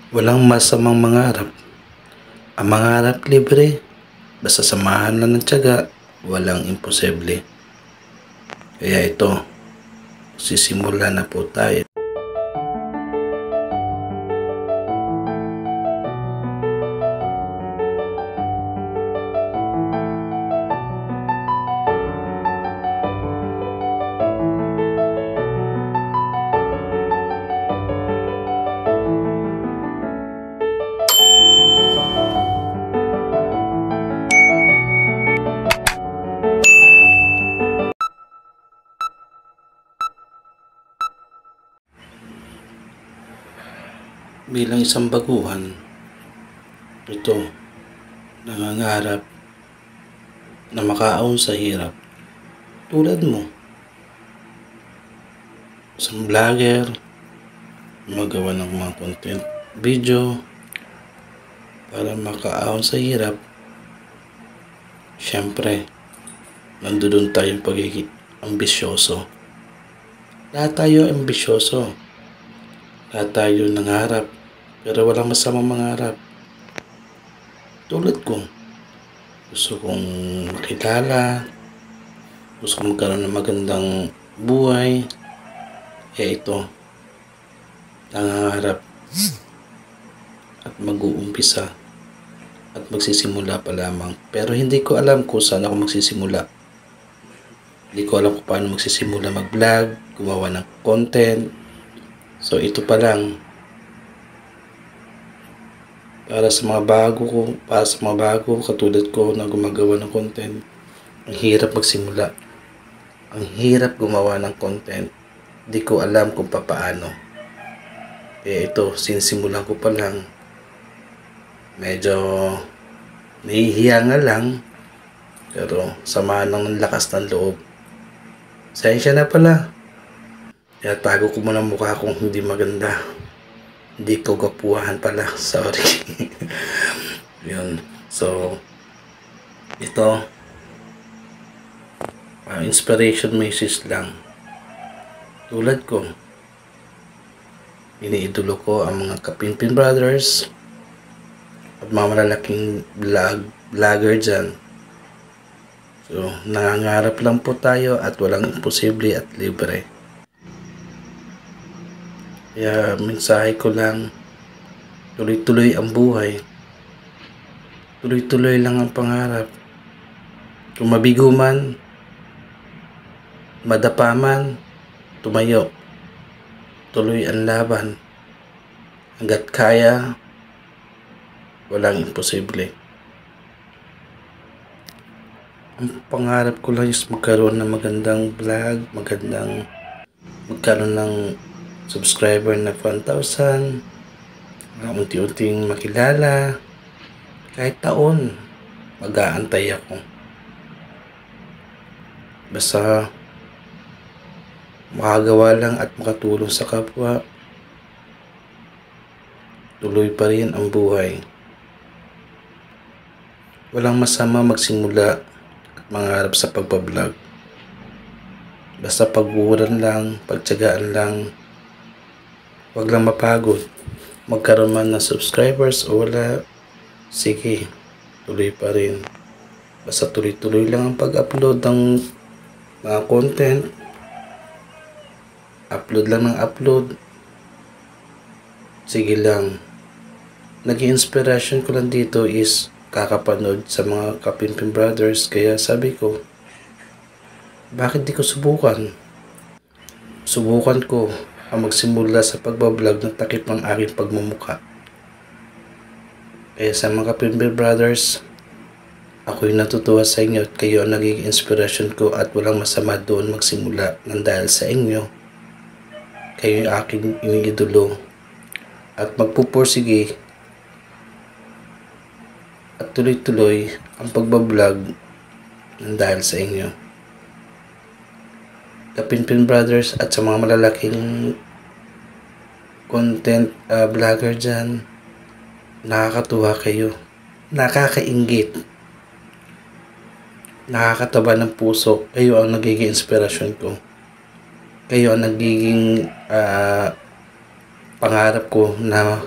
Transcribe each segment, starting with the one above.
Walang masamang mangarap. Ang mangarap libre, basta samahan lang ng tiyaga, walang imposible. Kaya ito, sisimula na po tayo. Bilang isang baguhan, ito, nangangarap na makaahon sa hirap. Tulad mo, isang vlogger, magawa ng mga content video para makaahon sa hirap. Siyempre, nandoon tayong pagiging ambisyoso. Lahat tayo ambisyoso. Lahat tayo nangarap. Pero walang masamang mangarap. Tulad ko, gusto kong makilala, gusto kong magkaroon ng magandang buhay. Ito, nangangarap at mag-uumpisa at magsisimula pa lamang. Pero hindi ko alam kung saan ako magsisimula. Hindi ko alam kung paano magsisimula mag-vlog, gumawa ng content. So ito pa lang, para sa mga bago katulad ko na gumagawa ng content, ang hirap magsimula. Ang hirap gumawa ng content. Di ko alam kung paano. Ito, sinisimulan ko pa lang. Medyo nahihiya nga lang. Pero samahan ng lakas ng loob. Sensya na pala. Tago ko muna mukha kong hindi maganda. Hindi ko gapuhan pala. Sorry. Yun. So, ito, inspiration message lang. Tulad ko, iniidolo ko ang mga Kapinpin Brothers at mga malalaking vlogger dyan. So, nangangarap lang po tayo at walang imposible at libre. Kaya mensahe ko lang, tuloy-tuloy ang buhay. Tuloy-tuloy lang ang pangarap. Kung mabigo man, madapa man, tumayo. Tuloy ang laban. Hanggat kaya, walang imposible. Ang pangarap ko lang is magkaroon ng magandang vlog, magkaroon ng subscriber na 1,000, unti-unting makilala. Kahit taon, mag-aantay ako. Basta makagawa lang at makatulong sa kapwa, tuloy pa rin ang buhay. Walang masama magsimula at mangarap sa pagbablog. Basta pagbuhuran lang, pagtiyagaan lang. Huwag lang mapagod. Magkaroon man ng subscribers o wala, sige, tuloy pa rin. Basta tuloy-tuloy lang ang pag-upload ng mga content. Upload lang ng upload. Sige lang. Nag-inspiration ko lang dito is kakapanood sa mga Kapinpin Brothers. Kaya sabi ko, bakit di ko subukan? Subukan ko ang magsimula sa pagbablog ng takip ng aking pagmumuka. Kaya sa mga Kapinpin Brothers, ako'y natutuwa sa inyo at kayo ang naging inspiration ko at walang masama doon magsimula nang dahil sa inyo. Kayo yung aking iniidolo at magpupursige at tuloy-tuloy ang pagbablog nang dahil sa inyo. Kapinpin Brothers at sa mga malalaking content vlogger dyan, nakakatuwa kayo, nakakainggit, nakakataba ng puso. Kayo ang nagiging inspirasyon ko. Kayo ang nagiging pangarap ko na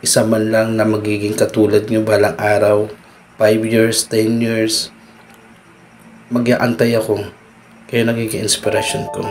isa man lang na magiging katulad nyo balang araw, 5 years, 10 years, mag-aantay ako. Kayo nagiging inspiration ko.